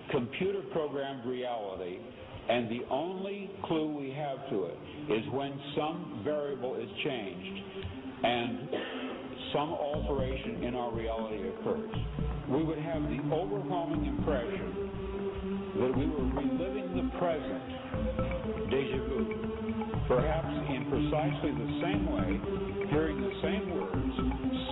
computer-programmed reality, and the only clue we have to it is when some variable is changed and some alteration in our reality occurs. We would have the overwhelming impression that we were reliving the present, déjà vu, perhaps in precisely the same way, hearing the same words,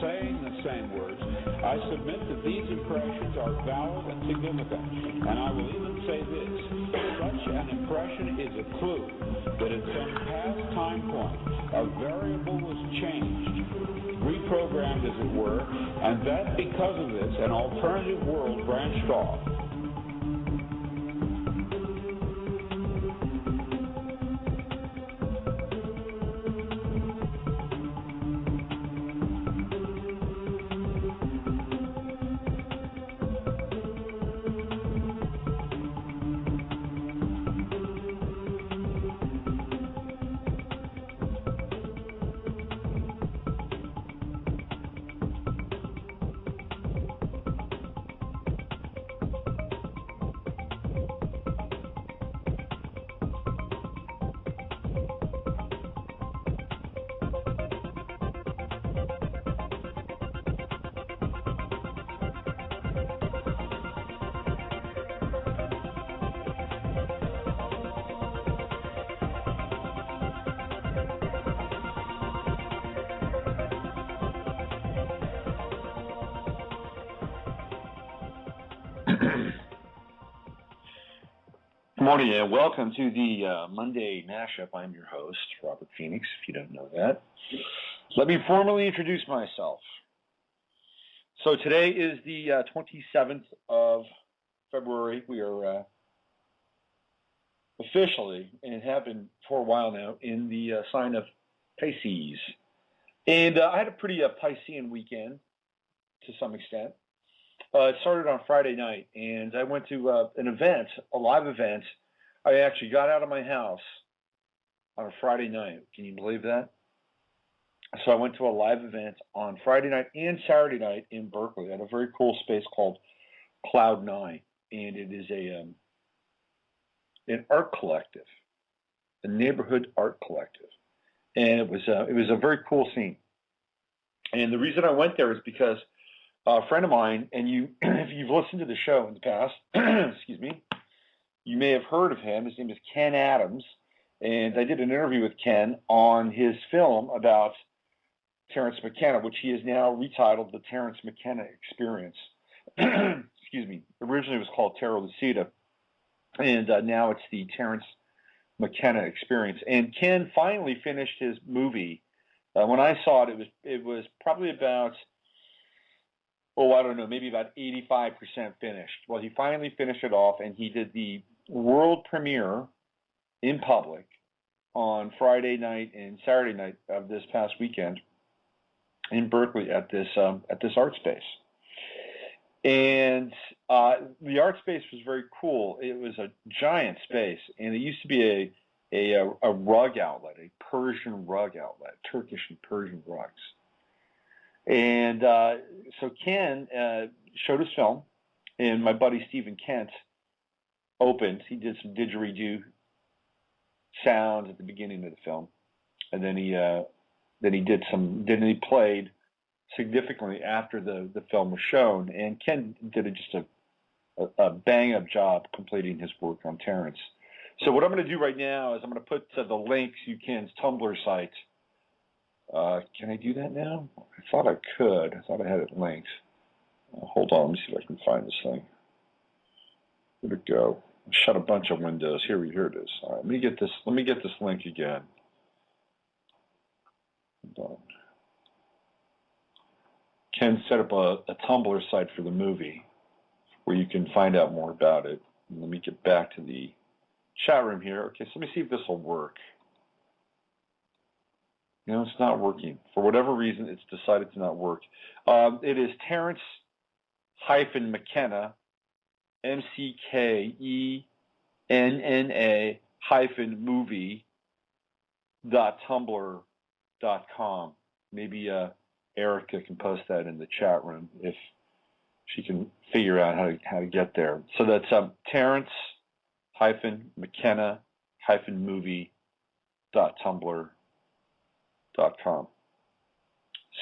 saying the same words. I submit that these impressions are valid and significant, and I will even say this: such an impression is a clue that at some past time point a variable was changed, reprogrammed as it were, and that because of this an alternative world branched off. Good morning and welcome to the Monday Mashup. I'm your host, Robert Phoenix, if you don't know that. Let me formally introduce myself. So today is the 27th of February. We are officially, and have been for a while now, in the sign of Pisces. And I had a pretty Piscean weekend to some extent. It started on Friday night, and I went to an event, a live event. I actually got out of my house on a Friday night. Can you believe that? So I went to a live event on Friday night and Saturday night in Berkeley at a very cool space called Cloud 9, and it is an art collective, a neighborhood art collective, and it was a very cool scene. And the reason I went there is because a friend of mine, and if you've listened to the show in the past, excuse me, you may have heard of him. His name is Ken Adams, and I did an interview with Ken on his film about Terence McKenna, which he has now retitled The Terence McKenna Experience. Excuse me. Originally it was called Terra Lucida, and now it's the Terence McKenna Experience. And Ken finally finished his movie. When I saw it, it was probably about, I don't know, maybe about 85% finished. Well, he finally finished it off, and he did the world premiere in public on Friday night and Saturday night of this past weekend in Berkeley at this art space. And the art space was very cool. It was a giant space, and it used to be a rug outlet, a Persian rug outlet, Turkish and Persian rugs. And so Ken showed his film, and my buddy Stephen Kent opened. He did some didgeridoo sounds at the beginning of the film, and then he played significantly after the film was shown. And Ken did just a bang up job completing his work on Terence. So what I'm going to do right now is I'm going to put the link to Ken's Tumblr site. Can I do that now? I thought I could. I thought I had it linked. Hold on, let me see if I can find this thing. Where'd it go? I shut a bunch of windows. Here it is. All right, let me get this link again. Hold on. Ken set up a Tumblr site for the movie where you can find out more about it. And let me get back to the chat room here. Okay, so let me see if this will work. It's not working. For whatever reason, it's decided to not work. It is Terence-McKenna, McKenna-movie.tumblr.com. Maybe Erica can post that in the chat room if she can figure out how to get there. So that's Terrence-McKenna-movie.tumblr.com.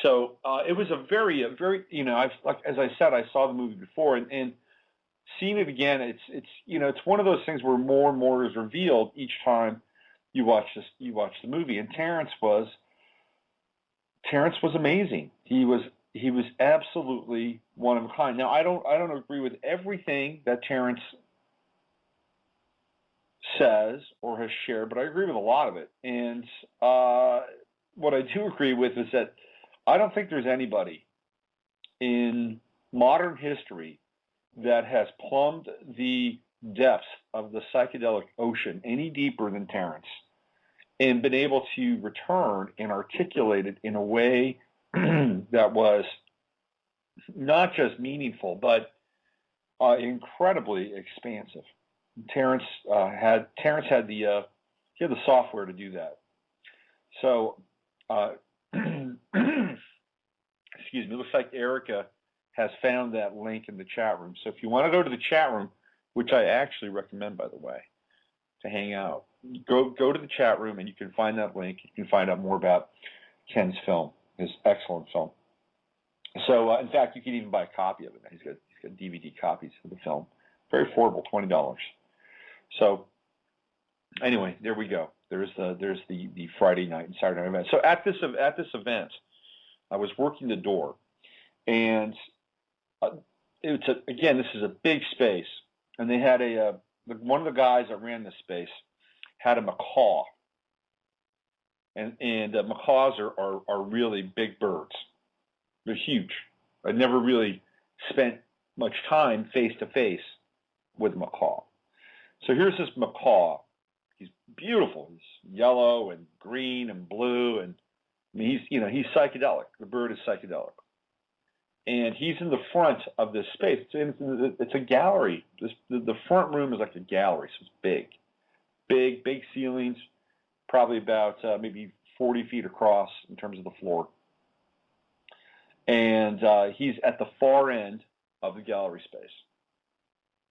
So it was a very, as I said, I saw the movie before, and seeing it again, it's one of those things where more and more is revealed each time you watch the movie. And Terrence was amazing. He was absolutely one of a kind. Now I don't agree with everything that Terrence says or has shared, but I agree with a lot of it. And what I do agree with is that I don't think there's anybody in modern history that has plumbed the depths of the psychedelic ocean any deeper than Terrence, and been able to return and articulate it in a way that was not just meaningful, but incredibly expansive. Terrence had the software to do that. So, excuse me. Looks like Erica has found that link in the chat room. So if you want to go to the chat room, which I actually recommend, by the way, to hang out, go to the chat room and you can find that link. You can find out more about Ken's film, his excellent film. So in fact, you can even buy a copy of it. He's got DVD copies of the film, very affordable, $20. So anyway, there we go. There's the Friday night and Saturday night event. So at this event, I was working the door, and this is a big space, and they had one of the guys that ran this space had a macaw, and macaws are really big birds. They're huge. I never really spent much time face to face with a macaw. So here's this macaw. He's beautiful. He's yellow and green and blue, and I mean, he's psychedelic. The bird is psychedelic, and he's in the front of this space. It's a gallery. The front room is like a gallery, so it's big ceilings, probably about maybe 40 feet across in terms of the floor. And he's at the far end of the gallery space.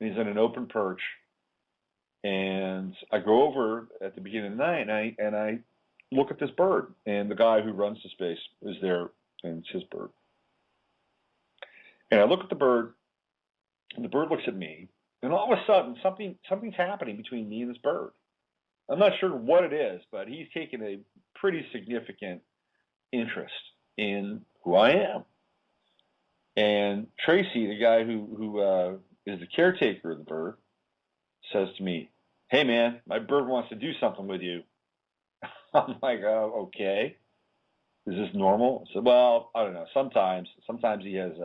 He's in an open perch. And I go over at the beginning of the night, and I look at this bird. And the guy who runs the space is there, and it's his bird. And I look at the bird, and the bird looks at me. And all of a sudden, something's happening between me and this bird. I'm not sure what it is, but he's taken a pretty significant interest in who I am. And Tracy, the guy who is the caretaker of the bird, says to me, "Hey man, my bird wants to do something with you." I'm like, "Oh, okay. Is this normal?" I said, "Well, I don't know. Sometimes he has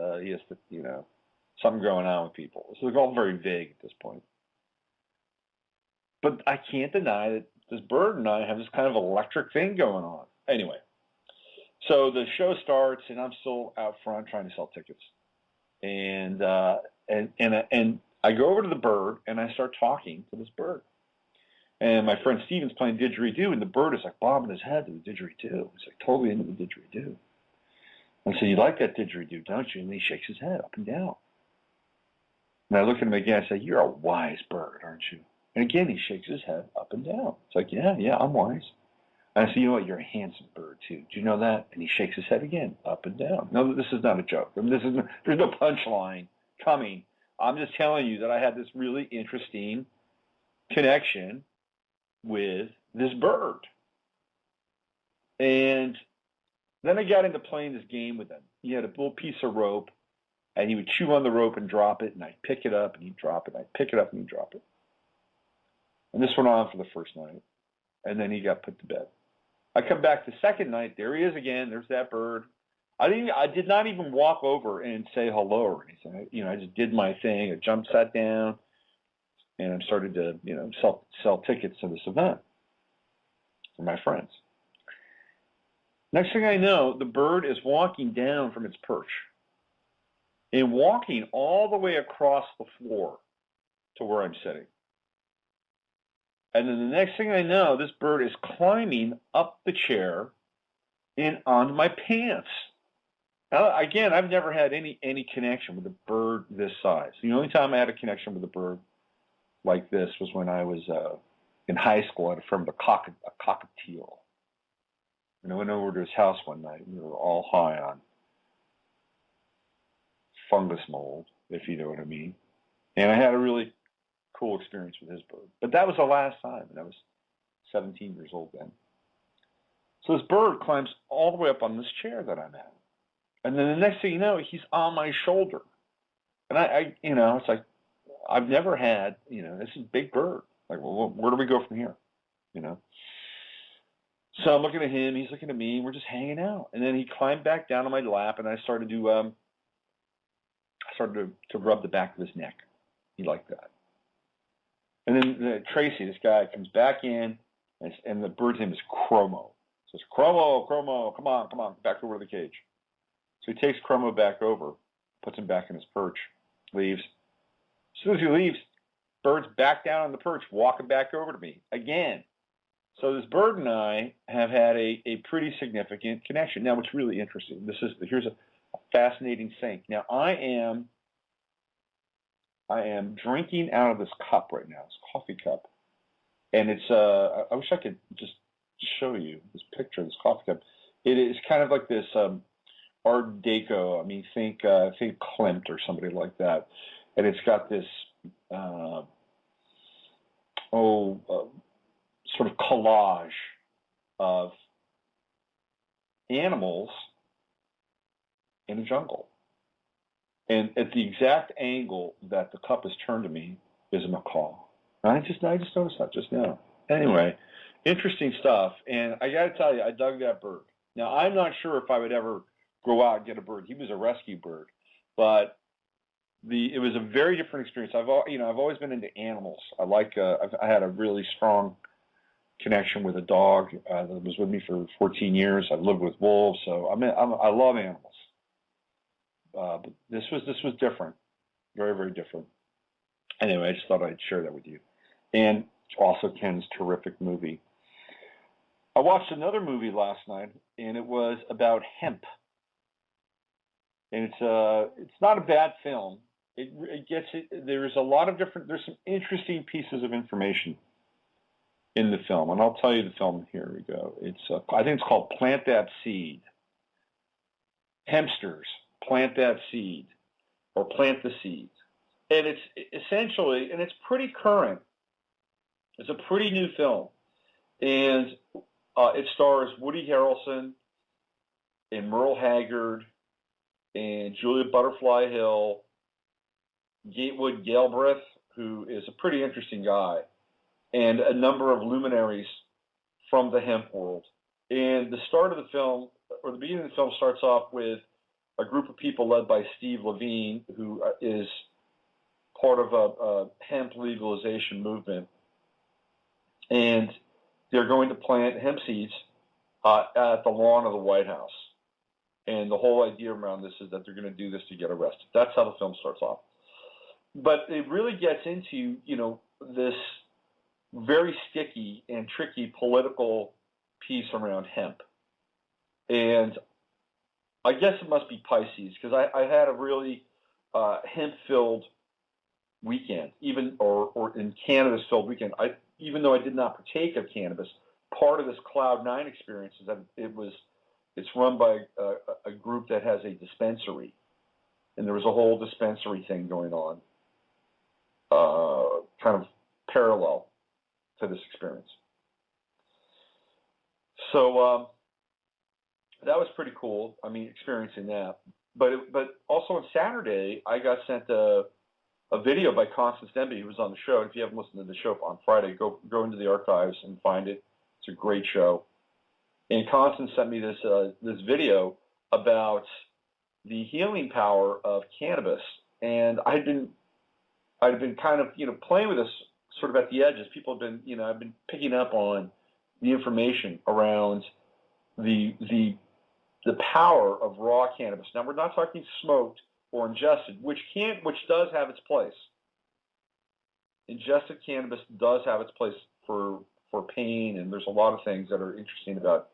something going on with people." So it's all very vague at this point. But I can't deny that this bird and I have this kind of electric thing going on. Anyway, so the show starts, and I'm still out front trying to sell tickets. And I go over to the bird, and I start talking to this bird. And my friend Steven's playing didgeridoo, and the bird is like bobbing his head to the didgeridoo. He's like totally into the didgeridoo. I said, "You like that didgeridoo, don't you?" And he shakes his head up and down. And I look at him again. I say, "You're a wise bird, aren't you?" And again, he shakes his head up and down. It's like, yeah, I'm wise. And I say, "You know what? You're a handsome bird, too. Do you know that?" And he shakes his head again, up and down. No, this is not a joke. I mean, there's no punchline coming. I'm just telling you that I had this really interesting connection with this bird. And then I got into playing this game with him. He had a little piece of rope, and he would chew on the rope and drop it, and I'd pick it up, and he'd drop it, and I'd pick it up, and he'd drop it. And this went on for the first night, and then he got put to bed. I come back the second night. There he is again. There's that bird. I did not even walk over and say hello or anything. I just did my thing. I sat down, and I started to, sell tickets to this event for my friends. Next thing I know, the bird is walking down from its perch and walking all the way across the floor to where I'm sitting. And then the next thing I know, this bird is climbing up the chair and onto my pants. Again, I've never had any connection with a bird this size. The only time I had a connection with a bird like this was when I was in high school. I had a friend with a cockatiel. And I went over to his house one night. We were all high on fungus mold, if you know what I mean. And I had a really cool experience with his bird. But that was the last time, and I was 17 years old then. So this bird climbs all the way up on this chair that I'm at. And then the next thing you know, he's on my shoulder. And I it's like, I've never had, this is a big bird. Like, well, where do we go from here? So I'm looking at him, he's looking at me, and we're just hanging out. And then he climbed back down on my lap, and I started to rub the back of his neck. He liked that. And then Tracy, this guy, comes back in, and the bird's name is Chromo. Says, Chromo, come on, back over to the cage. So he takes Chromo back over, puts him back in his perch, leaves. As soon as he leaves, bird's back down on the perch, walking back over to me again. So this bird and I have had a pretty significant connection. Now, what's really interesting, here's a fascinating thing. Now, I am drinking out of this cup right now, this coffee cup, and it's I wish I could just show you this picture of this coffee cup. It is kind of like this Art Deco. I mean, think Klimt or somebody like that, and it's got this sort of collage of animals in a jungle. And at the exact angle that the cup is turned to me is a macaw. I just noticed that just now. Anyway, interesting stuff. And I got to tell you, I dug that bird. Now, I'm not sure if I would ever go out and get a bird. He was a rescue bird, but it was a very different experience. I've always been into animals. I had a really strong connection with a dog that was with me for 14 years. I've lived with wolves, so I love animals. But this was different, very, very different. Anyway, I just thought I'd share that with you. And also Ken's terrific movie. I watched another movie last night, and it was about hemp. And it's not a bad film. There's a lot of there's some interesting pieces of information in the film, and I'll tell you the film. Here we go. I think it's called Plant That Seed. Hempsters, plant that seed, or plant the seed. And it's essentially, and it's pretty current. It's a pretty new film, and it stars Woody Harrelson and Merle Haggard and Julia Butterfly Hill, Gatewood Galbraith, who is a pretty interesting guy, and a number of luminaries from the hemp world. And the start of the film, or the beginning of the film, starts off with a group of people led by Steve Levine, who is part of a hemp legalization movement. And they're going to plant hemp seeds at the lawn of the White House. And the whole idea around this is that they're going to do this to get arrested. That's how the film starts off. But it really gets into, this very sticky and tricky political piece around hemp. And I guess it must be Pisces, because I had a really hemp-filled weekend, or in cannabis-filled weekend. Even though I did not partake of cannabis, part of this Cloud 9 experience is that it's run by a group that has a dispensary, and there was a whole dispensary thing going on, kind of parallel to this experience. So that was pretty cool. I mean, experiencing that. But also on Saturday, I got sent a video by Constance Denby, who was on the show. If you haven't listened to the show on Friday, go into the archives and find it. It's a great show. And Constance sent me this video about the healing power of cannabis. And I'd been kind of playing with this sort of at the edges. People have been I've been picking up on the information around the power of raw cannabis. Now, we're not talking smoked or ingested, which does have its place. Ingested cannabis does have its place for pain, and there's a lot of things that are interesting about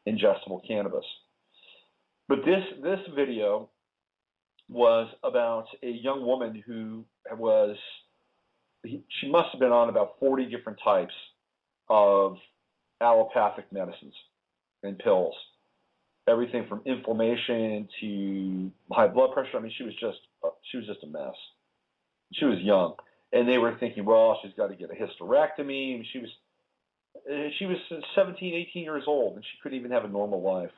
ingestible cannabis. But this video was about a young woman who she must have been on about 40 different types of allopathic medicines and pills. Everything from inflammation to high blood pressure. I mean, she was just a mess. She was young, and they were thinking, well, she's got to get a hysterectomy. And she was 17, 18 years old, and she couldn't even have a normal life.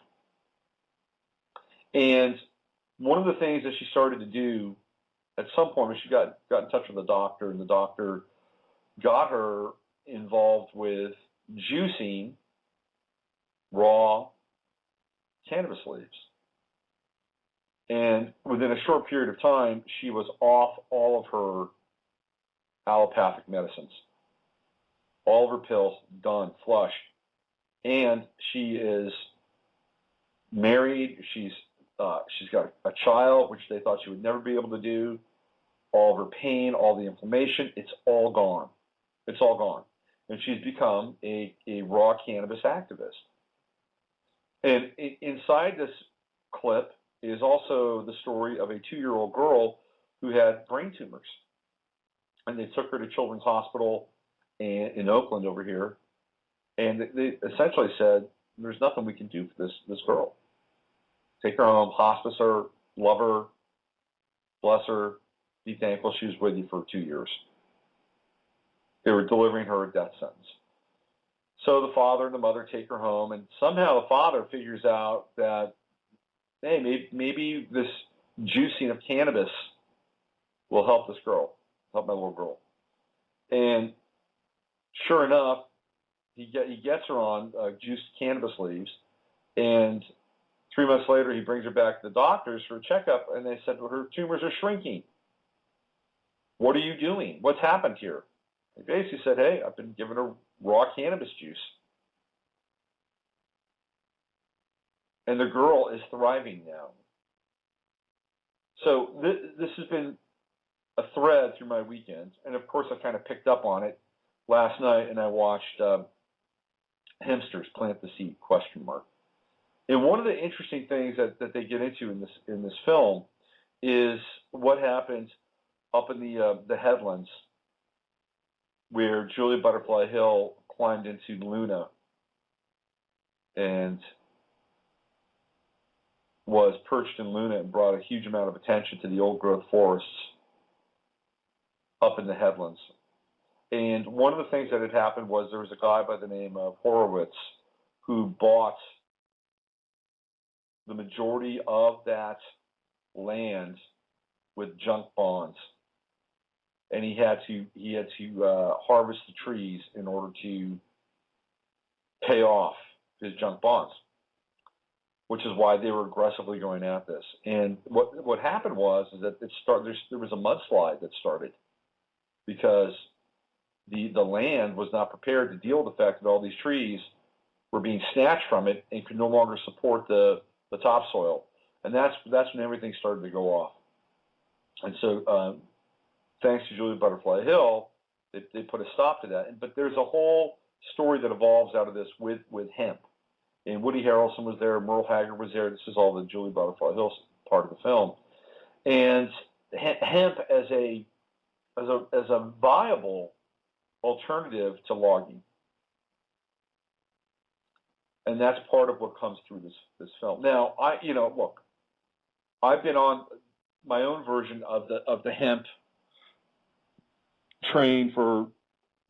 And one of the things that she started to do at some point when she got in touch with the doctor, and the doctor got her involved with juicing raw cannabis leaves. And within a short period of time, she was off all of her allopathic medicines. All of her pills, done, flush. And she is married. She's got a child, which they thought she would never be able to do. All of her pain, all the inflammation, it's all gone. It's all gone. And she's become a raw cannabis activist. And inside this clip is also the story of a 2-year-old girl who had brain tumors. And they took her to Children's Hospital in Oakland over here. And they essentially said, there's nothing we can do for this girl. Take her home, hospice her, love her, bless her, be thankful she was with you for 2 years. They were delivering her a death sentence. So the father and the mother take her home, and somehow the father figures out that, hey, maybe this juicing of cannabis will help this girl, help my little girl. And sure enough, he gets her on juiced cannabis leaves, and 3 months later, he brings her back to the doctors for a checkup, and they said, well, her tumors are shrinking. What are you doing? What's happened here? He basically said, hey, I've been giving her raw cannabis juice. And the girl is thriving now. So this has been a thread through my weekend. And, of course, I kind of picked up on it last night, and I watched Hamsters Plant the Seed, ? And one of the interesting things that they get into in this film is what happens up in the headlands where Julia Butterfly Hill climbed into Luna and was perched in Luna and brought a huge amount of attention to the old-growth forests up in the headlands. And one of the things that had happened was there was a guy by the name of Horowitz who bought the majority of that land with junk bonds, and he had to harvest the trees in order to pay off his junk bonds, which is why they were aggressively going at this. And what happened was that there was a mudslide that started because the land was not prepared to deal with the fact that all these trees were being snatched from it and could no longer support the topsoil. And that's when everything started to go off. And so thanks to Julia Butterfly Hill, they put a stop to that. But there's a whole story that evolves out of this with hemp. And Woody Harrelson was there, Merle Haggard was there. This is all the Julia Butterfly Hill part of the film. And hemp as a viable alternative to logging. And that's part of what comes through this film. Now, look, I've been on my own version of the hemp train for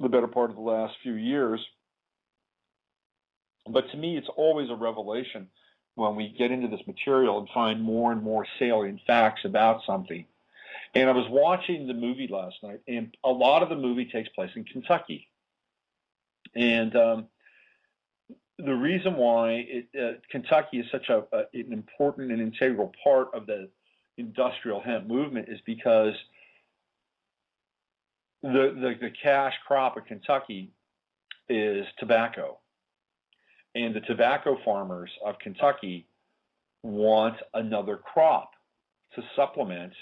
the better part of the last few years. But to me, it's always a revelation when we get into this material and find more and more salient facts about something. And I was watching the movie last night, and a lot of the movie takes place in Kentucky. And the reason why Kentucky is such an important and integral part of the industrial hemp movement is because the cash crop of Kentucky is tobacco. And the tobacco farmers of Kentucky want another crop to supplement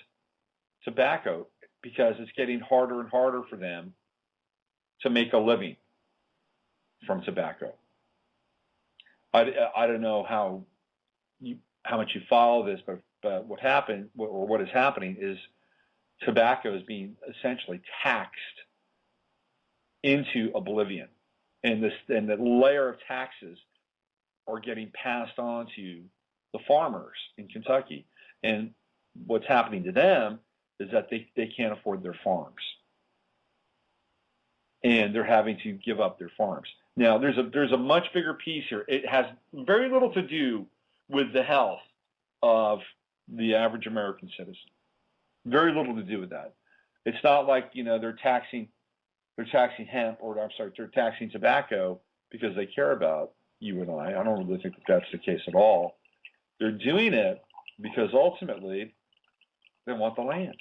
tobacco because it's getting harder and harder for them to make a living from tobacco. I don't know how how much you follow this, but what happened, or what is happening, is tobacco is being essentially taxed into oblivion, and the layer of taxes are getting passed on to the farmers in Kentucky. And what's happening to them is that they can't afford their farms, and they're having to give up their farms. Now, there's a much bigger piece here. It has very little to do with the health of the average American citizen. Very little to do with that. It's not like, they're taxing hemp, or they're taxing tobacco because they care about you and I. I don't really think that that's the case at all. They're doing it because ultimately they want the land.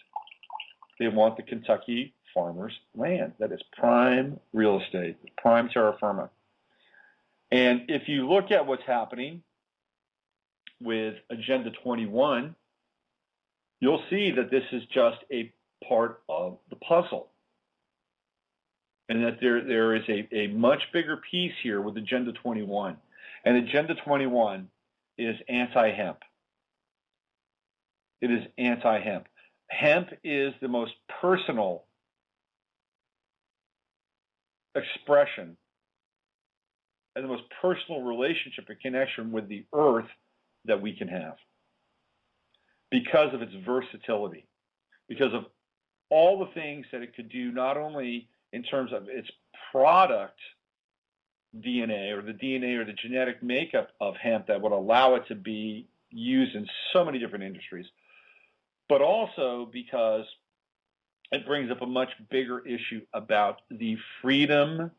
They want the Kentucky farmers' land. That is prime real estate, prime terra firma. And if you look at what's happening with Agenda 21, you'll see that this is just a part of the puzzle, and that there is a much bigger piece here with Agenda 21. And Agenda 21 is anti-hemp. It is anti-hemp. Hemp is the most personal expression and the most personal relationship and connection with the earth that we can have, because of its versatility, because of all the things that it could do, not only in terms of its product DNA, or the DNA or the genetic makeup of hemp that would allow it to be used in so many different industries, but also because it brings up a much bigger issue about the freedom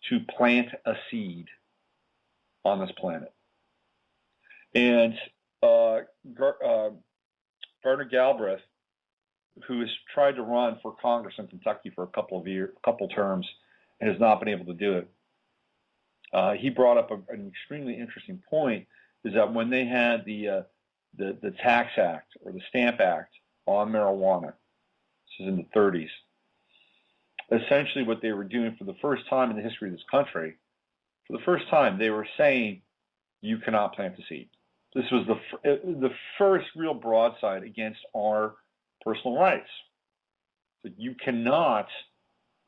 to plant a seed on this planet. And Gardner Galbraith, who has tried to run for Congress in Kentucky for a couple terms and has not been able to do it, he brought up an extremely interesting point, is that when they had the Tax Act, or the Stamp Act, on marijuana, this is in the 30s, essentially what they were doing for the first time in the history of this country, for the first time, they were saying, you cannot plant a seed. This was the first real broadside against our personal rights. So you cannot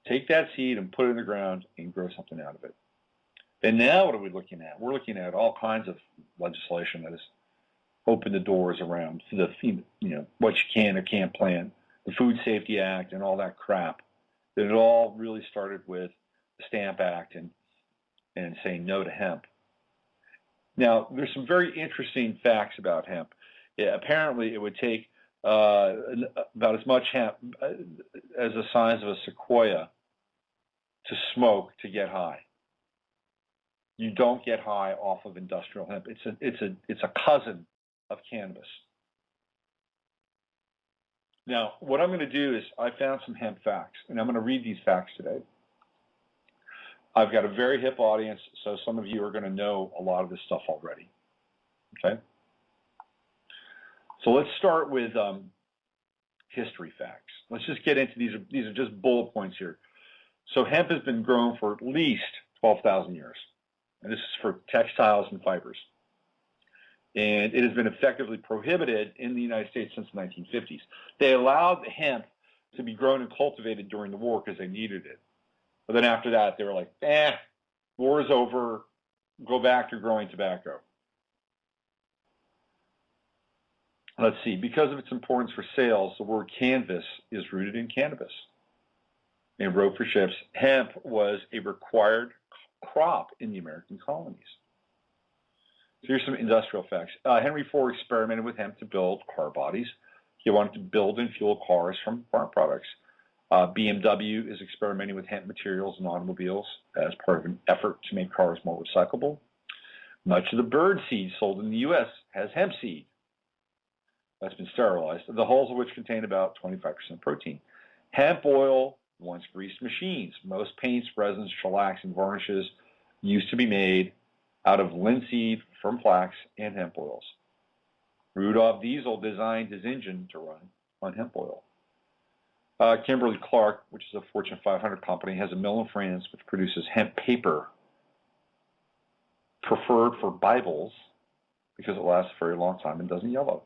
take that seed and put it in the ground and grow something out of it. And now what are we looking at? We're looking at all kinds of legislation that has opened the doors around the, what you can or can't plant, the Food Safety Act and all that crap. That it all really started with the Stamp Act and saying no to hemp. Now, there's some very interesting facts about hemp. Apparently, it would take about as much hemp as the size of a sequoia to smoke to get high. You don't get high off of industrial hemp. It's a cousin of cannabis. Now, what I'm going to do is I found some hemp facts, and I'm going to read these facts today. I've got a very hip audience, so some of you are going to know a lot of this stuff already. Okay? So let's start with history facts. Let's just get into these are just bullet points here. So hemp has been grown for at least 12,000 years. And this is for textiles and fibers. And it has been effectively prohibited in the United States since the 1950s. They allowed hemp to be grown and cultivated during the war because they needed it. But then after that, they were like, war is over, go back to growing tobacco. Let's see, because of its importance for sales, the word canvas is rooted in cannabis. And wrote for ships, hemp was a required crop in the American colonies. So here's some industrial facts. Henry Ford experimented with hemp to build car bodies. He wanted to build and fuel cars from farm products. BMW is experimenting with hemp materials in automobiles as part of an effort to make cars more recyclable. Much of the bird seed sold in the U.S. has hemp seed. That's been sterilized, the hulls of which contain about 25% protein. Hemp oil once greased machines. Most paints, resins, shellacs, and varnishes used to be made out of linseed from flax and hemp oils. Rudolph Diesel designed his engine to run on hemp oil. Kimberly-Clark, which is a Fortune 500 company, has a mill in France which produces hemp paper preferred for Bibles, because it lasts a very long time and doesn't yellow.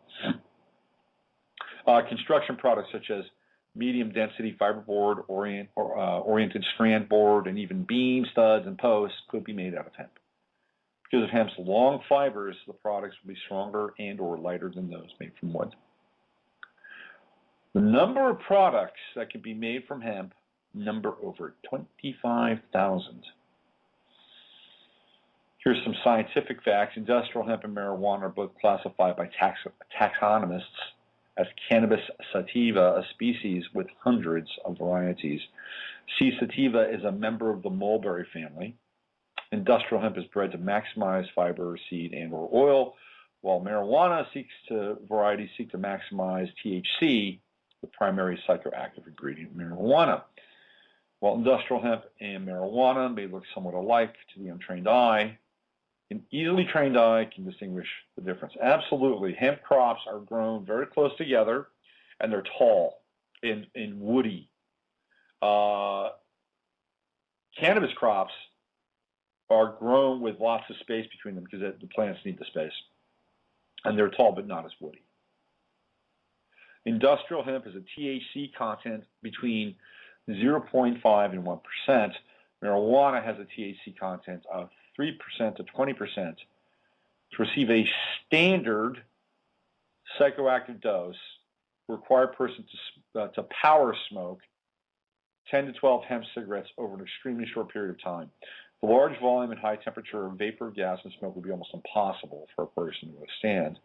Construction products such as medium density fiberboard, oriented strand board, and even beam studs and posts could be made out of hemp. Because of hemp's long fibers, the products will be stronger and or lighter than those made from wood. The number of products that can be made from hemp number over 25,000. Here's some scientific facts. Industrial hemp and marijuana are both classified by taxonomists as cannabis sativa, a species with hundreds of varieties. C. sativa is a member of the mulberry family. Industrial hemp is bred to maximize fiber, seed, and or oil, while marijuana varieties seek to maximize THC, the primary psychoactive ingredient in marijuana. While industrial hemp and marijuana may look somewhat alike to the untrained eye, an easily trained eye can distinguish the difference. Absolutely. Hemp crops are grown very close together, and they're tall and woody. Cannabis crops are grown with lots of space between them because the plants need the space. And they're tall but not as woody. Industrial hemp has a THC content between 0.5 and 1%. Marijuana has a THC content of 3% to 20%. To receive a standard psychoactive dose, require a person to power smoke 10 to 12 hemp cigarettes over an extremely short period of time. The large volume and high temperature of vapor, gas, and smoke would be almost impossible for a person to withstand.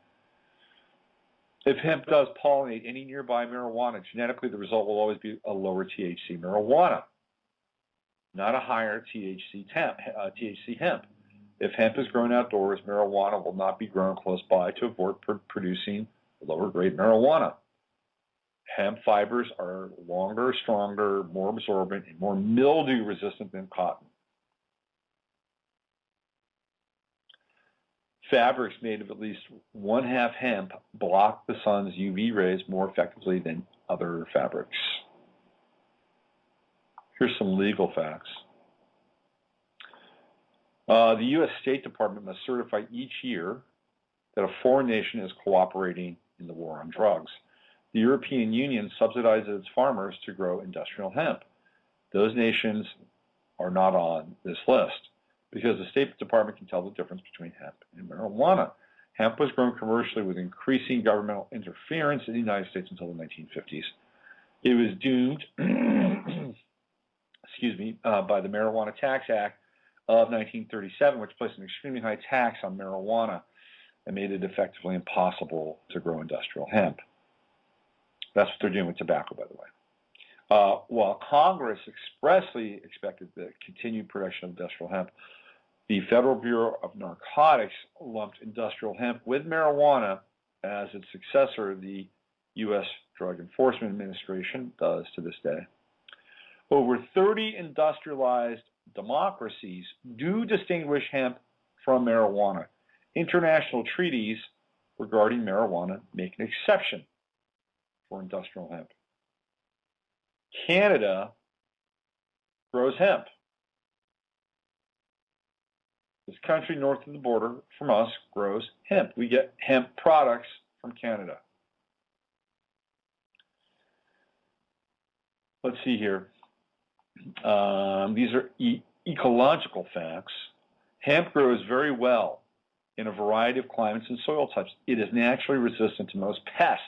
If hemp does pollinate any nearby marijuana, genetically the result will always be a lower THC marijuana, not a higher THC hemp. If hemp is grown outdoors, marijuana will not be grown close by to avoid producing lower grade marijuana. Hemp fibers are longer, stronger, more absorbent, and more mildew resistant than cotton. Fabrics made of at least 1/2 hemp block the sun's UV rays more effectively than other fabrics. Here's some legal facts. The U.S. State Department must certify each year that a foreign nation is cooperating in the war on drugs. The European Union subsidizes its farmers to grow industrial hemp. Those nations are not on this list because the State Department can tell the difference between hemp and marijuana. Hemp was grown commercially with increasing governmental interference in the United States until the 1950s. It was doomed by the Marijuana Tax Act of 1937, which placed an extremely high tax on marijuana and made it effectively impossible to grow industrial hemp. That's what they're doing with tobacco, by the way. While Congress expressly expected the continued production of industrial hemp, the Federal Bureau of Narcotics lumped industrial hemp with marijuana as its successor, the U.S. Drug Enforcement Administration, does to this day. Over 30 industrialized democracies do distinguish hemp from marijuana. International treaties regarding marijuana make an exception for industrial hemp. Canada grows hemp. This country north of the border from us grows hemp. We get hemp products from Canada. Let's see here. These are ecological facts. Hemp grows very well in a variety of climates and soil types. It is naturally resistant to most pests,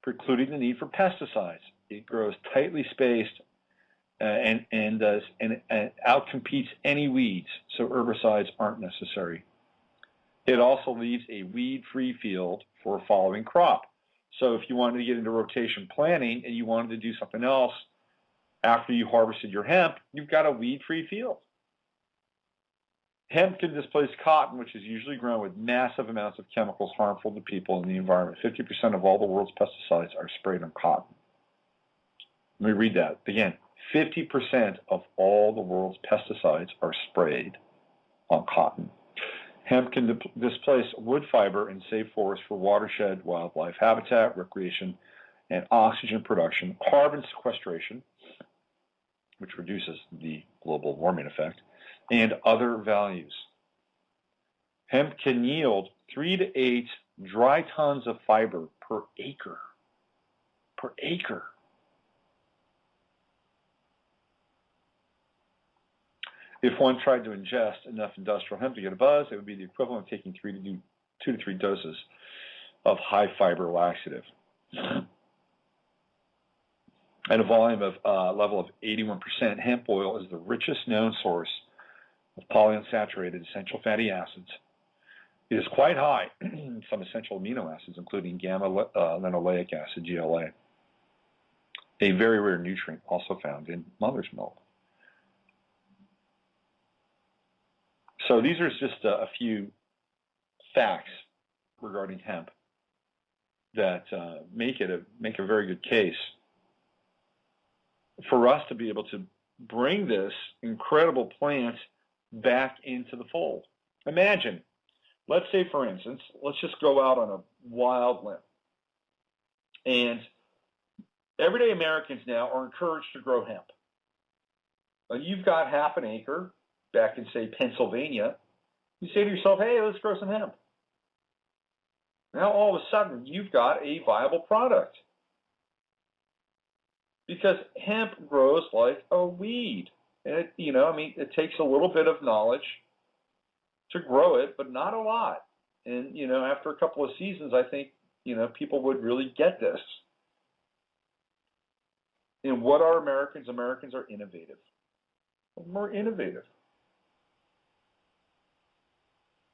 precluding the need for pesticides. It grows tightly spaced and outcompetes any weeds, so herbicides aren't necessary. It also leaves a weed-free field for a following crop. So if you wanted to get into rotation planting and you wanted to do something else after you harvested your hemp, you've got a weed-free field. Hemp can displace cotton, which is usually grown with massive amounts of chemicals harmful to people and the environment. 50% of all the world's pesticides are sprayed on cotton. Let me read that again. 50% of all the world's pesticides are sprayed on cotton. Hemp can displace wood fiber and save forests for watershed, wildlife habitat, recreation, and oxygen production, carbon sequestration, which reduces the global warming effect, and other values. Hemp can yield 3 to 8 dry tons of fiber per acre. Per acre. If one tried to ingest enough industrial hemp to get a buzz, it would be the equivalent of taking 2 to 3 doses of high fiber laxative. At a volume of level of 81%, hemp oil is the richest known source of polyunsaturated essential fatty acids. It is quite high in some essential amino acids, including gamma-linoleic acid, GLA, a very rare nutrient also found in mother's milk. So these are just a few facts regarding hemp that make a very good case for us to be able to bring this incredible plant back into the fold. Imagine, let's say, for instance, let's just go out on a wild limb. And everyday Americans now are encouraged to grow hemp. You've got half an acre back in, say, Pennsylvania. You say to yourself, hey, let's grow some hemp. Now, all of a sudden, you've got a viable product. Because hemp grows like a weed. And it takes a little bit of knowledge to grow it, but not a lot. And, after a couple of seasons, I think, people would really get this. And what are Americans? Americans are innovative. We're innovative.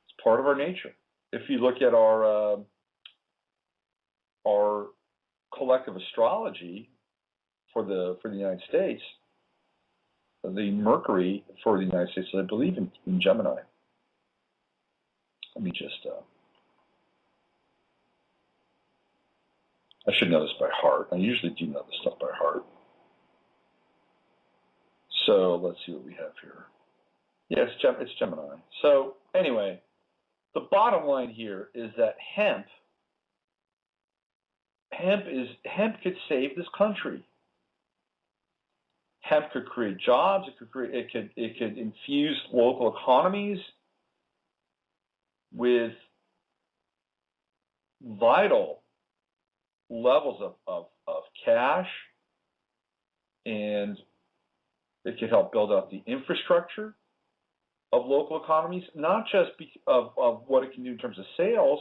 It's part of our nature. If you look at our collective astrology for the United States, the Mercury for the United States, I believe in Gemini. Let me just, I should know this by heart. I usually do know this stuff by heart. So let's see what we have here. Yeah, it's Gemini. So anyway, the bottom line here is that hemp could save this country. Hemp could create jobs. It could infuse local economies with vital levels of cash, and it could help build up the infrastructure of local economies, not just of what it can do in terms of sales,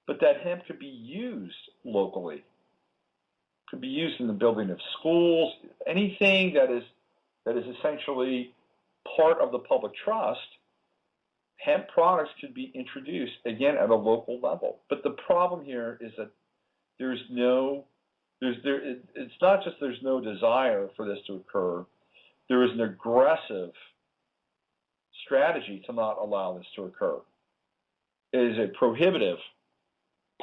but that hemp could be used locally. Could be used in the building of schools, anything that is essentially part of the public trust. Hemp products could be introduced, again, at a local level. But the problem here is that it's not just there's no desire for this to occur. There is an aggressive strategy to not allow this to occur. It is a prohibitive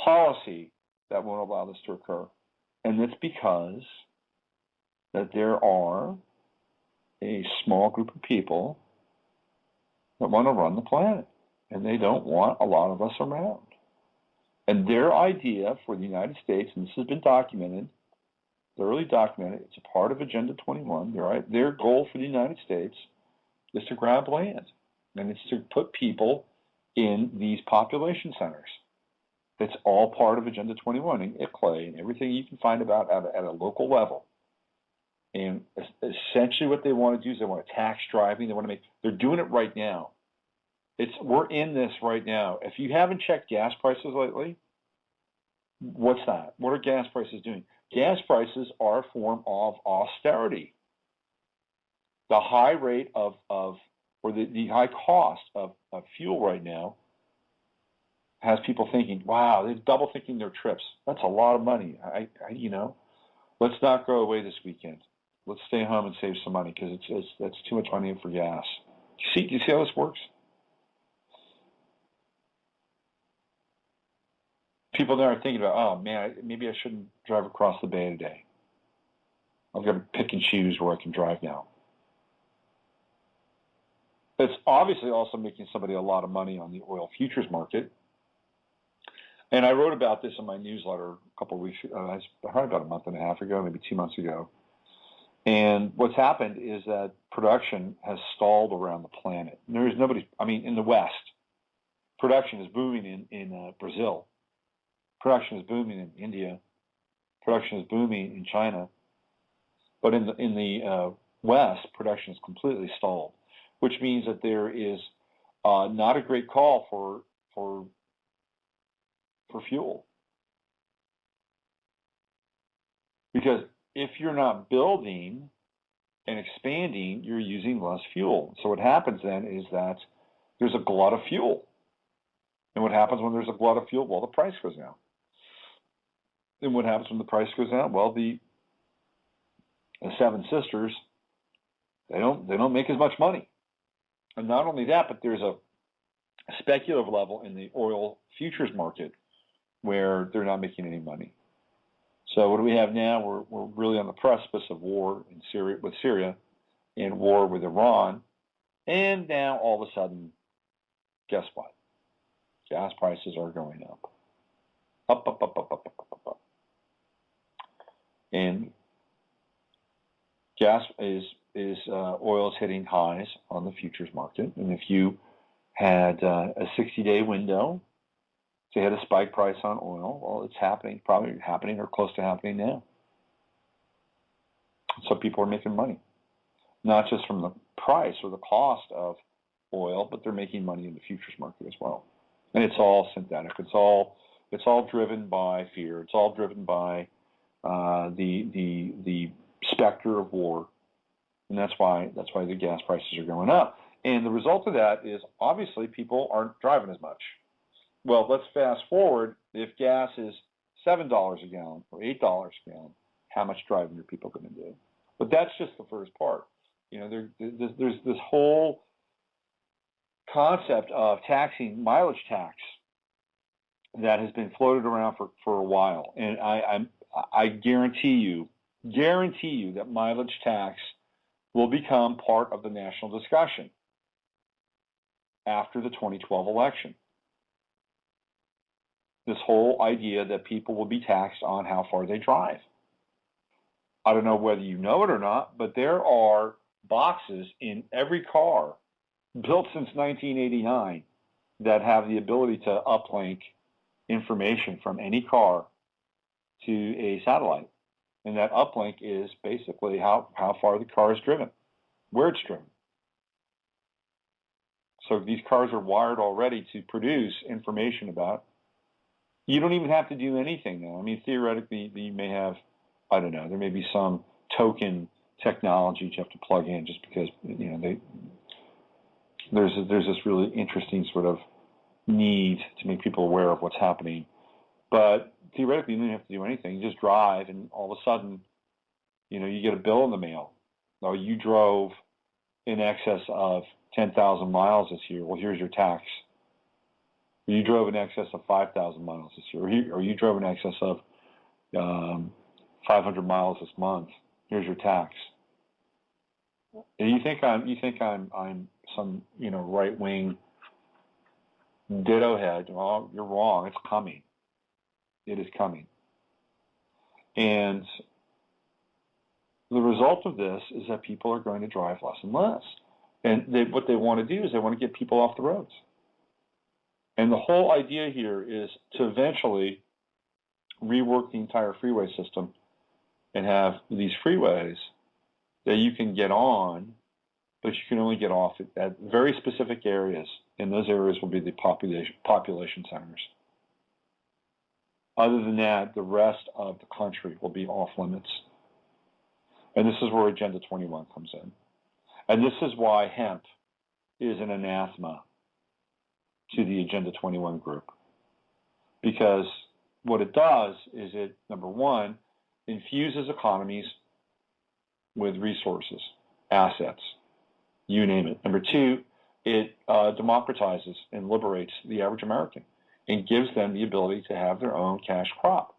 policy that won't allow this to occur. And it's because that there are a small group of people that want to run the planet, and they don't want a lot of us around. And their idea for the United States, and this has been documented, thoroughly documented, it's a part of Agenda 21, their goal for the United States is to grab land, and it's to put people in these population centers. It's all part of Agenda 21 and ICLAI and everything you can find about at a local level. And essentially what they want to do is they want to tax driving. They're doing it right now. We're in this right now. If you haven't checked gas prices lately, what's that? What are gas prices doing? Gas prices are a form of austerity. The high rate of the high cost of fuel right now has people thinking, wow, they're double thinking their trips. That's a lot of money. Let's not go away this weekend. Let's stay home and save some money because that's too much money for gas. Do you see how this works? People there are thinking about, oh man, maybe I shouldn't drive across the bay today. I've got to pick and choose where I can drive now. It's obviously also making somebody a lot of money on the oil futures market. And I wrote about this in my newsletter a couple of weeks ago, probably about a month and a half ago, maybe 2 months ago. And what's happened is that production has stalled around the planet. In the West, Production is booming in Brazil. Production is booming in India. Production is booming in China. But in the West, production is completely stalled, which means that there is not a great call for fuel. Because if you're not building and expanding, you're using less fuel. So what happens then is that there's a glut of fuel. And what happens when there's a glut of fuel? Well, the price goes down. And what happens when the price goes down? Well, the Seven Sisters, they don't make as much money. And not only that, but there's a speculative level in the oil futures market where they're not making any money. So what do we have now? We're really on the precipice of war in Syria and war with Iran. And now all of a sudden, guess what? Gas prices are going up. Up, up, up, up, up, up, up, up. And gas oil is hitting highs on the futures market. And if you had a 60-day window to hit a spike price on oil, well, it's happening, probably happening or close to happening now. So people are making money, not just from the price or the cost of oil, but they're making money in the futures market as well. And it's all synthetic. It's all driven by fear. It's all driven by the specter of war, and that's why the gas prices are going up. And the result of that is obviously people aren't driving as much. Well, let's fast forward. If gas is $7 a gallon or $8 a gallon, how much driving are people going to do? But that's just the first part. You know, there's this whole concept of taxing mileage tax that has been floated around for a while, and I guarantee you that mileage tax will become part of the national discussion after the 2012 election. This whole idea that people will be taxed on how far they drive. I don't know whether you know it or not, but there are boxes in every car built since 1989 that have the ability to uplink information from any car to a satellite. And that uplink is basically how far the car is driven, where it's driven. So these cars are wired already to produce information about. You don't even have to do anything now. I mean, theoretically, you may have, I don't know, there may be some token technology you have to plug in just because, you know, there's this really interesting sort of need to make people aware of what's happening. But theoretically, you don't have to do anything. You just drive, and all of a sudden, you know, you get a bill in the mail. Oh, you drove in excess of 10,000 miles this year. Well, here's your tax. You drove in excess of 5,000 miles this year, or you drove in excess of 500 miles this month. Here's your tax. And you think I'm some, you know, right wing ditto head? Well, you're wrong. It's coming. It is coming. And the result of this is that people are going to drive less and less. And what they want to do is they want to get people off the roads. And the whole idea here is to eventually rework the entire freeway system and have these freeways that you can get on, but you can only get off at very specific areas. And those areas will be the population centers. Other than that, the rest of the country will be off limits. And this is where Agenda 21 comes in. And this is why hemp is an anathema to the Agenda 21 group. Because what it does is it, number one, infuses economies with resources, assets, you name it. Number two, it democratizes and liberates the average American and gives them the ability to have their own cash crop.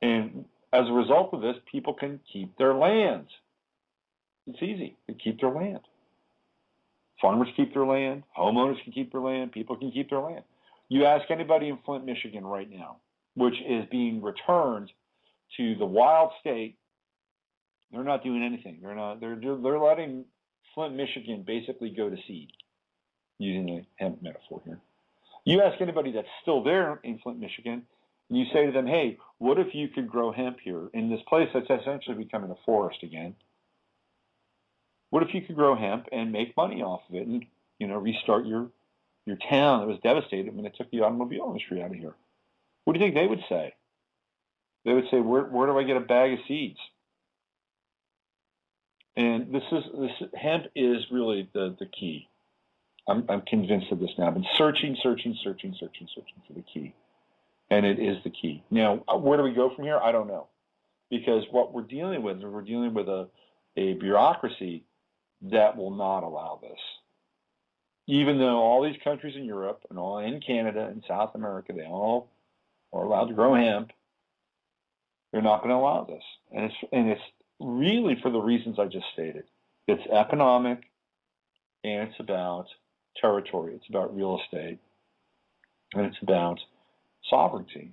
And as a result of this, people can keep their land. It's easy. They keep their land. Farmers keep their land. Homeowners can keep their land. People can keep their land. You ask anybody in Flint, Michigan right now, which is being returned to the wild state, they're not doing anything. They're letting Flint, Michigan basically go to seed. using a hemp metaphor here. You ask anybody that's still there in Flint, Michigan, and you say to them, hey, what if you could grow hemp here in this place that's essentially becoming a forest again? What if you could grow hemp and make money off of it and, restart your town that was devastated when they took the automobile industry out of here? What do you think they would say? They would say, where do I get a bag of seeds? And this hemp is really the key. I'm convinced of this now. I've been searching for the key. And it is the key. Now, where do we go from here? I don't know. Because what we're dealing with a bureaucracy that will not allow this. Even though all these countries in Europe and all in Canada and South America, they all are allowed to grow hemp, they're not going to allow this. And it's really for the reasons I just stated. It's economic, and it's about territory. It's about real estate, and it's about sovereignty.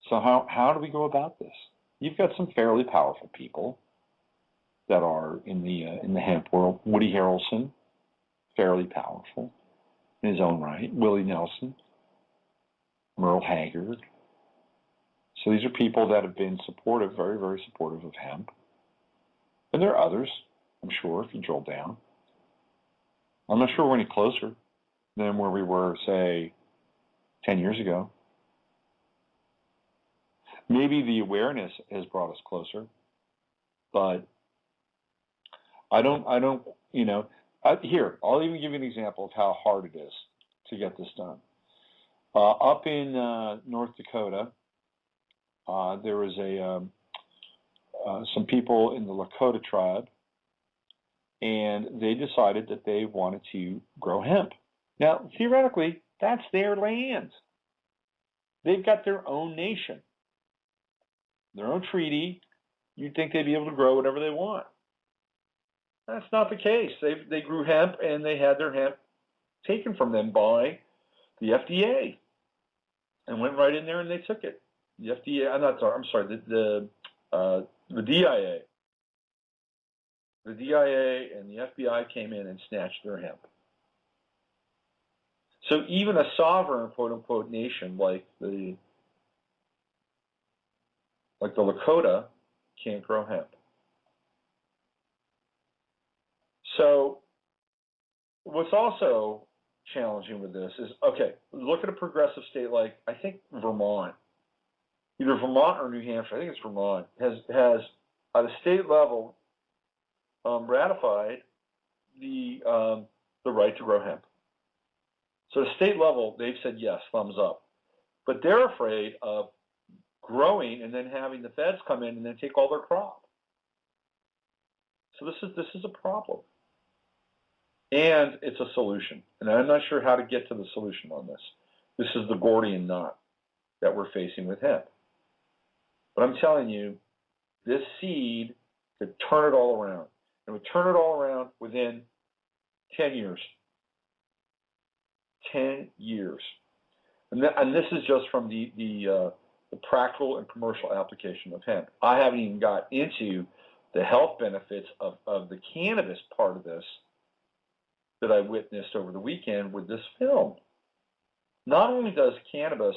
So how do we go about this? You've got some fairly powerful people that are in the hemp world. Woody Harrelson, fairly powerful in his own right. Willie Nelson, Merle Haggard. So these are people that have been supportive, very, very supportive of hemp. And there are others, I'm sure, if you drill down. I'm not sure we're any closer than where we were, say, 10 years ago. Maybe the awareness has brought us closer, but here, I'll even give you an example of how hard it is to get this done. Up in North Dakota, there was some people in the Lakota tribe, and they decided that they wanted to grow hemp. Now, theoretically, that's their land. They've got their own nation, their own treaty. You'd think they'd be able to grow whatever they want. That's not the case. They grew hemp, and they had their hemp taken from them by the FDA, and went right in there and they took it. The FDA, the DIA. The DIA and the FBI came in and snatched their hemp. So even a sovereign, quote unquote, nation like the Lakota can't grow hemp. So what's also challenging with this is, okay, look at a progressive state like, I think, Vermont. Either Vermont or New Hampshire, I think it's Vermont, has at a state level ratified the right to grow hemp. So at a state level, they've said yes, thumbs up. But they're afraid of growing and then having the feds come in and then take all their crop. So this is a problem. And it's a solution. And I'm not sure how to get to the solution on this. This is the Gordian knot that we're facing with hemp. But I'm telling you, this seed could turn it all around. And would turn it all around within 10 years. 10 years. And this is just from the practical and commercial application of hemp. I haven't even got into the health benefits of the cannabis part of this that I witnessed over the weekend with this film. Not only does cannabis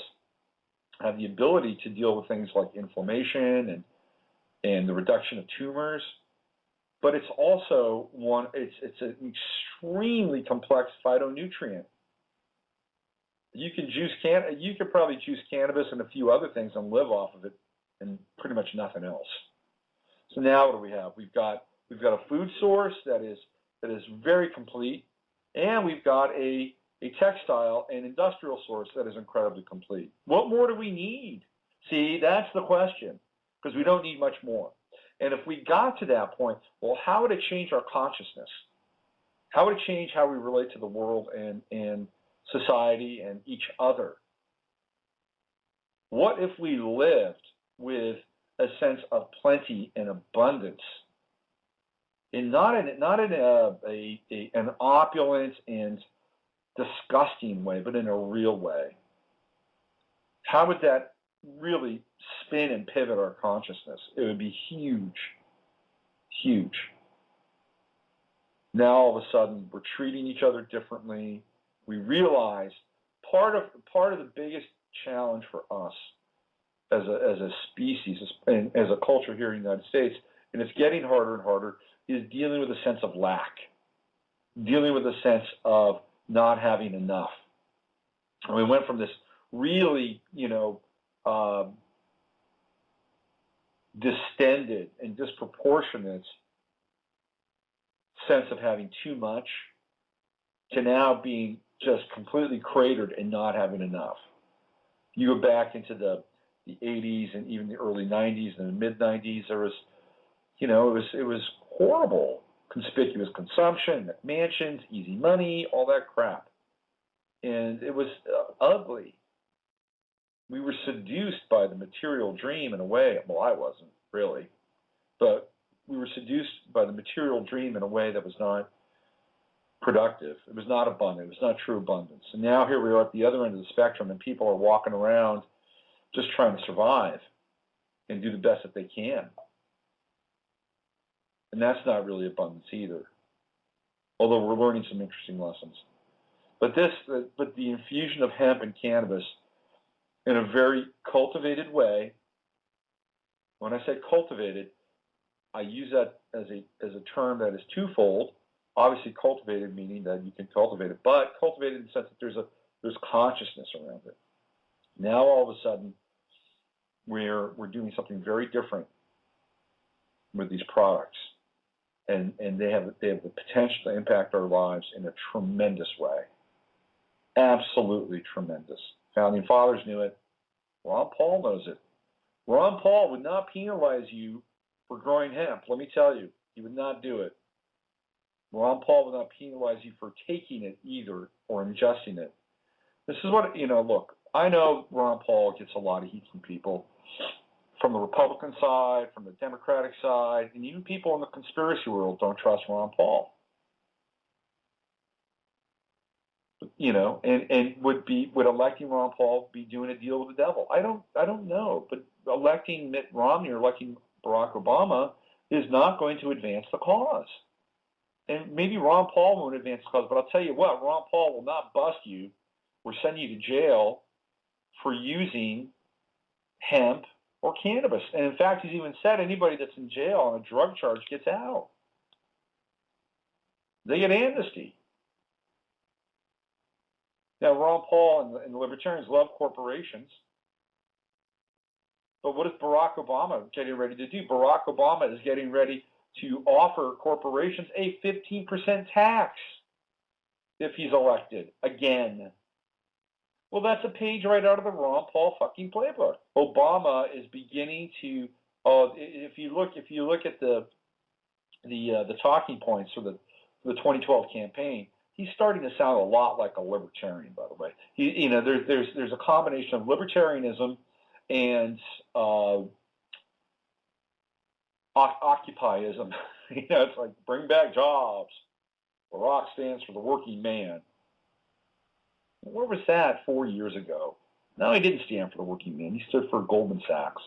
have the ability to deal with things like inflammation and the reduction of tumors, but it's also it's an extremely complex phytonutrient. You could probably juice cannabis and a few other things and live off of it and pretty much nothing else. So now what do we have? We've got a food source that is very complete, and we've got a textile and industrial source that is incredibly complete. What more do we need? See, that's the question, because we don't need much more. And if we got to that point, well, how would it change our consciousness? How would it change how we relate to the world and society and each other? What if we lived with a sense of plenty and abundance, and not in an opulent and disgusting way, but in a real way? How would that really spin and pivot our consciousness? It would be huge, huge. Now all of a sudden we're treating each other differently. We realize part of the biggest challenge for us as a species and as a culture here in the United States, and it's getting harder and harder, is dealing with a sense of lack, dealing with a sense of not having enough. And we went from this really, distended and disproportionate sense of having too much to now being just completely cratered and not having enough. You go back into the 80s and even the early 90s and the mid 90s, there was, it was horrible. Conspicuous consumption, mansions, easy money, all that crap. And it was ugly. We were seduced by the material dream in a way. Well, I wasn't really, but we were seduced by the material dream in a way that was not productive. It was not abundant. It was not true abundance. And now here we are at the other end of the spectrum, and people are walking around just trying to survive and do the best that they can. And that's not really abundance either, although we're learning some interesting lessons. But the infusion of hemp and cannabis in a very cultivated way. When I say cultivated, I use that as a term that is twofold. Obviously, cultivated meaning that you can cultivate it, but cultivated in the sense that there's consciousness around it. Now all of a sudden, we're doing something very different with these products, and they have the potential to impact our lives in a tremendous way. Absolutely tremendous. Founding fathers knew it. Ron Paul knows it. Ron Paul would not penalize you for growing hemp. Let me tell you, he would not do it. Ron Paul would not penalize you for taking it either or ingesting it. This is what, look, I know Ron Paul gets a lot of heat from people, from the Republican side, from the Democratic side, and even people in the conspiracy world don't trust Ron Paul. And would electing Ron Paul be doing a deal with the devil? I don't know. But electing Mitt Romney or electing Barack Obama is not going to advance the cause. And maybe Ron Paul won't advance the cause, but I'll tell you what, Ron Paul will not bust you or send you to jail for using hemp or cannabis. And in fact, he's even said anybody that's in jail on a drug charge gets out. They get amnesty. Now, Ron Paul and the libertarians love corporations. But what is Barack Obama getting ready to do? Barack Obama is getting ready to offer corporations a 15% tax if he's elected again. Well, that's a page right out of the Ron Paul fucking playbook. Obama is beginning to. If you look at the talking points for the 2012 campaign, he's starting to sound a lot like a libertarian. By the way, there's a combination of libertarianism and Occupyism. It's like bring back jobs. Barack stands for the working man. Where was that 4 years ago? No, he didn't stand for the working man. He stood for Goldman Sachs.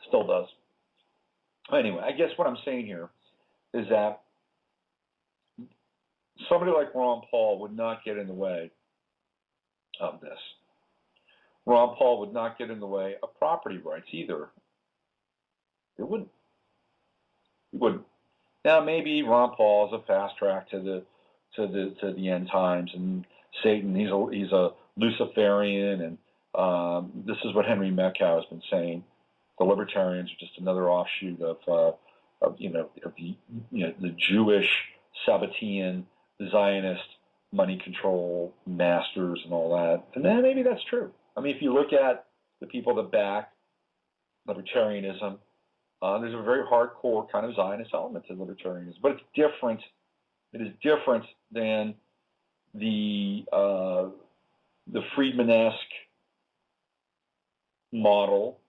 Still does. Anyway, I guess what I'm saying here is that somebody like Ron Paul would not get in the way of this. Ron Paul would not get in the way of property rights either. It wouldn't. He wouldn't. Now maybe Ron Paul is a fast track to the end times, and Satan. He's a Luciferian, and this is what Henry Metcalf has been saying. The libertarians are just another offshoot of the Jewish Sabbatean Zionist money control masters and all that. And then maybe that's true. I mean, if you look at the people that back libertarianism, there's a very hardcore kind of Zionist element to libertarianism, but it's different. It is different than the Friedman-esque model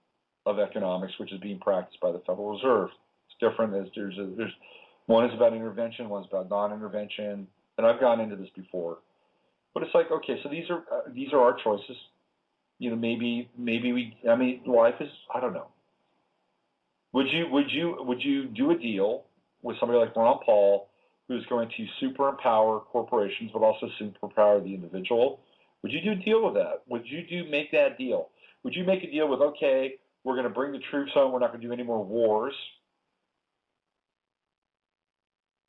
of economics, which is being practiced by the Federal Reserve. It's different. There's one is about intervention, one's about non-intervention, and I've gone into this before. But it's like, okay, so these are our choices. Maybe life is, I don't know. Would you do a deal with somebody like Ron Paul, who's going to super empower corporations, but also super empower the individual, would you do a deal with that? Would you make that deal? Would you make a deal with, okay, we're going to bring the troops home, we're not going to do any more wars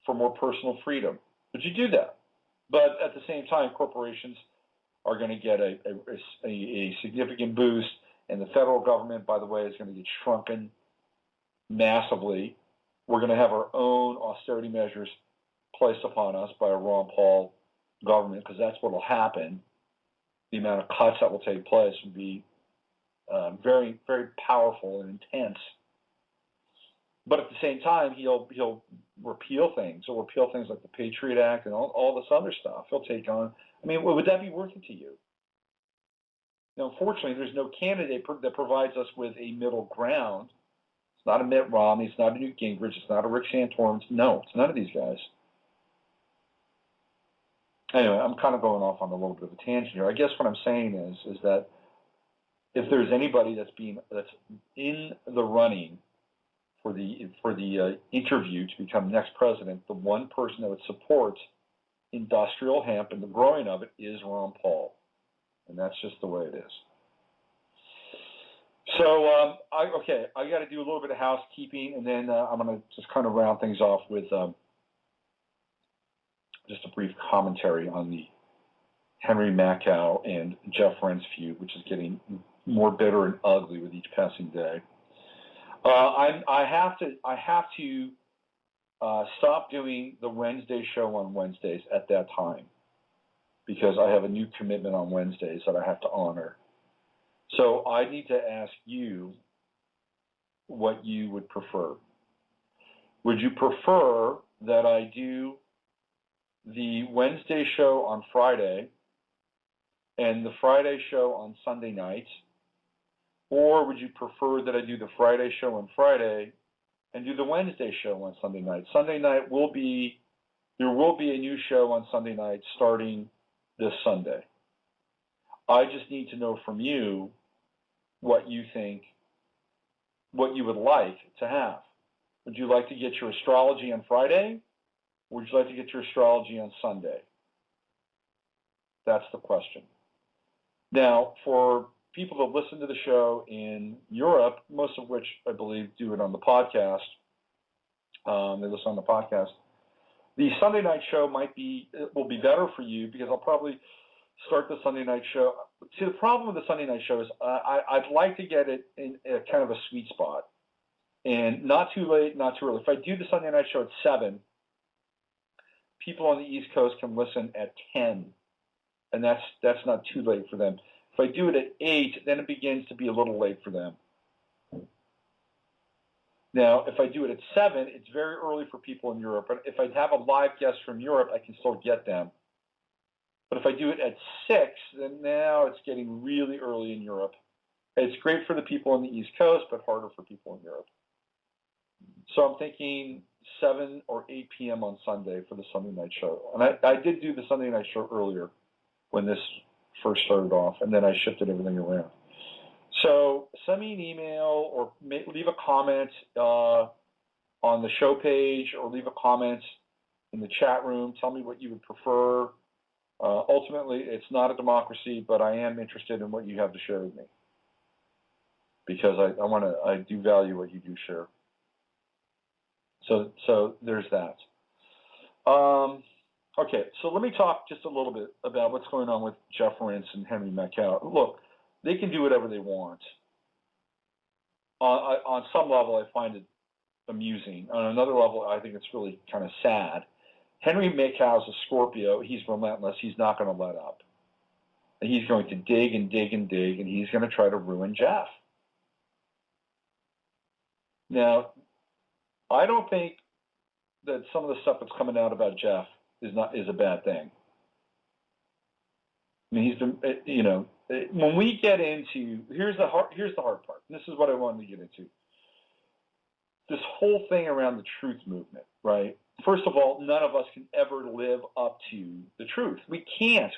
for more personal freedom? Would you do that? But at the same time, corporations are going to get a significant boost, and the federal government, by the way, is going to get shrunken massively. We're going to have our own austerity measures placed upon us by a Ron Paul government, because that's what will happen. The amount of cuts that will take place will be very, very powerful and intense. But at the same time, he'll repeal things. He'll repeal things like the Patriot Act and all this other stuff. He'll take on. I mean, would that be worth it to you? Now, unfortunately, there's no candidate that provides us with a middle ground. It's not a Mitt Romney. It's not a Newt Gingrich. It's not a Rick Santorum. No, it's none of these guys. Anyway, I'm kind of going off on a little bit of a tangent here. I guess what I'm saying is that if there's anybody that's in the running for the interview to become next president, the one person that would support industrial hemp and the growing of it is Ron Paul, and that's just the way it is. So, I got to do a little bit of housekeeping, and then I'm going to just kind of round things off with just a brief commentary on the Henry Makow and Jeff Rense feud, which is getting more bitter and ugly with each passing day. I have to stop doing the Wednesday show on Wednesdays at that time, because I have a new commitment on Wednesdays that I have to honor. So I need to ask you what you would prefer. Would you prefer that I do the Wednesday show on Friday and the Friday show on Sunday night? Or would you prefer that I do the Friday show on Friday and do the Wednesday show on Sunday night? Sunday night there will be a new show on Sunday night starting this Sunday. I just need to know from you what you think, what you would like to have. Would you like to get your astrology on Friday? Or would you like to get your astrology on Sunday? That's the question. Now, for people that listen to the show in Europe, most of which I believe do it on the podcast, they listen on the podcast, the Sunday night show will be better for you, because I'll probably start the Sunday night show. See, the problem with the Sunday night show is I'd like to get it in a kind of a sweet spot, and not too late, not too early. If I do the Sunday night show at 7, people on the East Coast can listen at 10, and that's not too late for them. If I do it at 8, then it begins to be a little late for them. Now, if I do it at 7, it's very early for people in Europe. But if I have a live guest from Europe, I can still get them. But if I do it at 6, then now it's getting really early in Europe. It's great for the people on the East Coast, but harder for people in Europe. So I'm thinking 7 or 8 p.m. on Sunday for the Sunday night show. And I did do the Sunday night show earlier when this first started off, and then I shifted everything around. So send me an email or leave a comment on the show page, or leave a comment in the chat room. Tell me what you would prefer. Ultimately, it's not a democracy, but I am interested in what you have to share with me, because I do value what you do share. So there's that. Okay, so let me talk just a little bit about what's going on with Jeff Rense and Henry Makow. Look, they can do whatever they want. On some level, I find it amusing. On another level, I think it's really kind of sad. Henry Makow is a Scorpio. He's relentless. He's not going to let up. And he's going to dig and dig and dig, and he's going to try to ruin Jeff. Now, I don't think that some of the stuff that's coming out about Jeff is a bad thing. I mean, he's been, when we get into, here's the hard part. And this is what I wanted to get into. This whole thing around the truth movement, right? First of all, none of us can ever live up to the truth. We can't.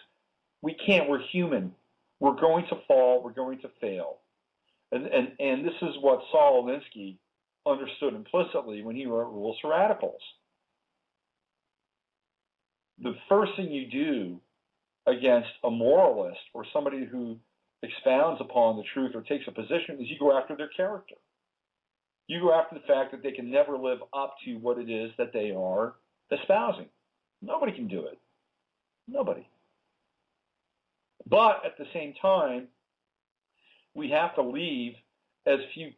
We're human. We're going to fall. We're going to fail. And this is what Saul Alinsky understood implicitly when he wrote Rules for Radicals. The first thing you do against a moralist or somebody who expounds upon the truth or takes a position is you go after their character. You go after the fact that they can never live up to what it is that they are espousing. Nobody can do it. Nobody. But at the same time, we have to leave as few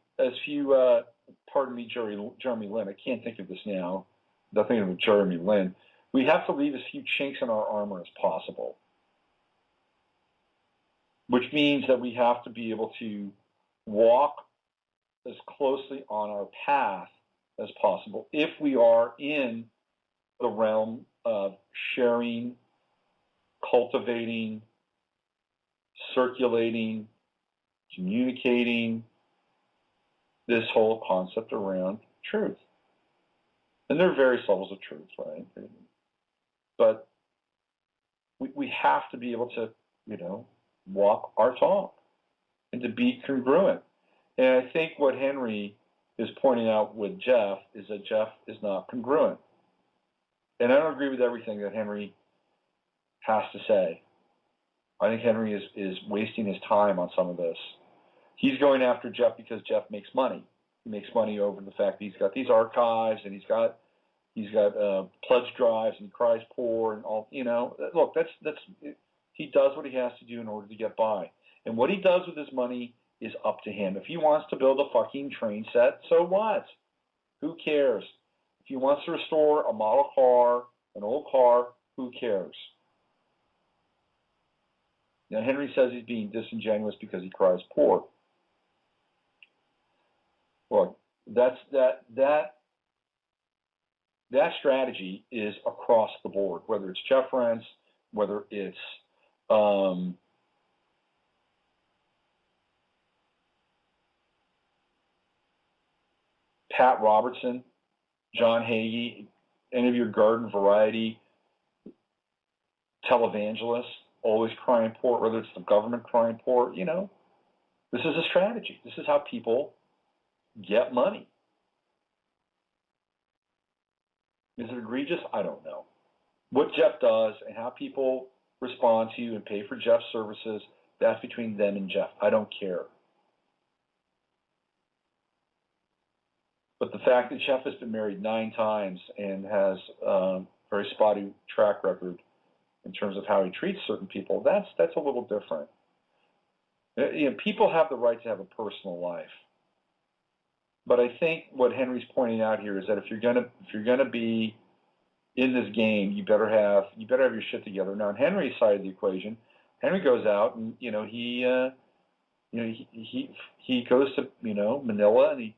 pardon me, Jeremy Lin, I can't think of this now, nothing of Jeremy Lin. We have to leave as few chinks in our armor as possible, which means that we have to be able to walk as closely on our path as possible if we are in the realm of sharing, cultivating, circulating, communicating this whole concept around truth. And there are various levels of truth, right? But we have to be able to, walk our talk and to be congruent. And I think what Henry is pointing out with Jeff is that Jeff is not congruent. And I don't agree with everything that Henry has to say. I think Henry is wasting his time on some of this. He's going after Jeff because Jeff makes money. He makes money over the fact that he's got these archives and he's got pledge drives and he cries poor and all. Look, that's he does what he has to do in order to get by. And what he does with his money is up to him. If he wants to build a fucking train set, so what? Who cares? If he wants to restore a model car, an old car, who cares? Now, Henry says he's being disingenuous because he cries poor. Look, that strategy is across the board, whether it's Jeff Rense, whether it's Pat Robertson, John Hagee, any of your garden variety televangelists, always crying poor, whether it's the government crying poor, this is a strategy. This is how people get money. Is it egregious? I don't know. What Jeff does and how people respond to you and pay for Jeff's services, that's between them and Jeff. I don't care. But the fact that Jeff has been married 9 times and has a very spotty track record in terms of how he treats certain people, that's a little different. People have the right to have a personal life. But I think what Henry's pointing out here is that if you're gonna be in this game, you better have your shit together. Now, on Henry's side of the equation, Henry goes out and he goes to Manila and he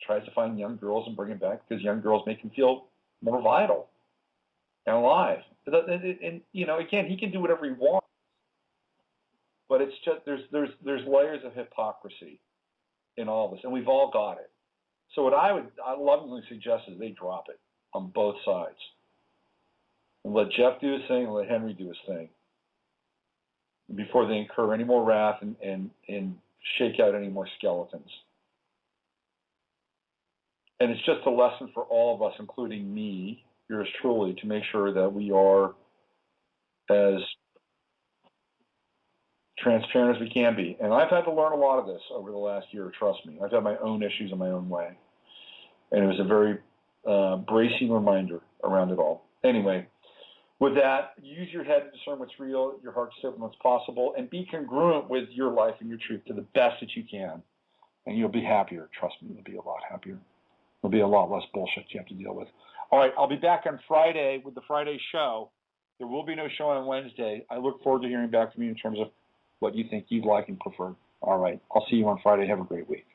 tries to find young girls and bring them back because young girls make him feel more vital and alive. And again, he can do whatever he wants, but it's just there's layers of hypocrisy in all of this, and we've all got it. So what I lovingly suggest is they drop it on both sides. And let Jeff do his thing and let Henry do his thing before they incur any more wrath and shake out any more skeletons. And it's just a lesson for all of us, including me, yours truly, to make sure that we are as transparent as we can be. And I've had to learn a lot of this over the last year, trust me. I've had my own issues in my own way. And it was a very bracing reminder around it all. Anyway, with that, use your head to discern what's real, your heart to discern what's possible, and be congruent with your life and your truth to the best that you can. And you'll be happier. Trust me, you'll be a lot happier. There'll be a lot less bullshit you have to deal with. All right, I'll be back on Friday with the Friday show. There will be no show on Wednesday. I look forward to hearing back from you in terms of what you think you'd like and prefer. All right, I'll see you on Friday. Have a great week.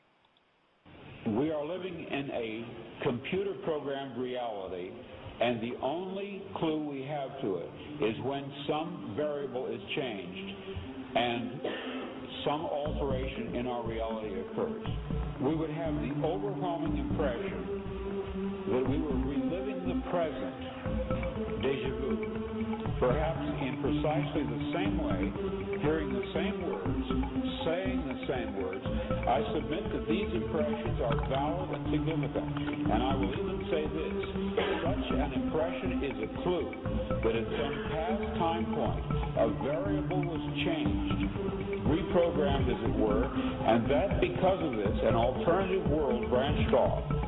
We are living in a computer-programmed reality, and the only clue we have to it is when some variable is changed and some alteration in our reality occurs. We would have the overwhelming impression that we were reliving the present, déjà vu. perhaps in precisely the same way, hearing the same words, saying the same words, I submit that these impressions are valid and significant. And I will even say this, such an impression is a clue that at some past time point, a variable was changed, reprogrammed as it were, and that because of this, an alternative world branched off.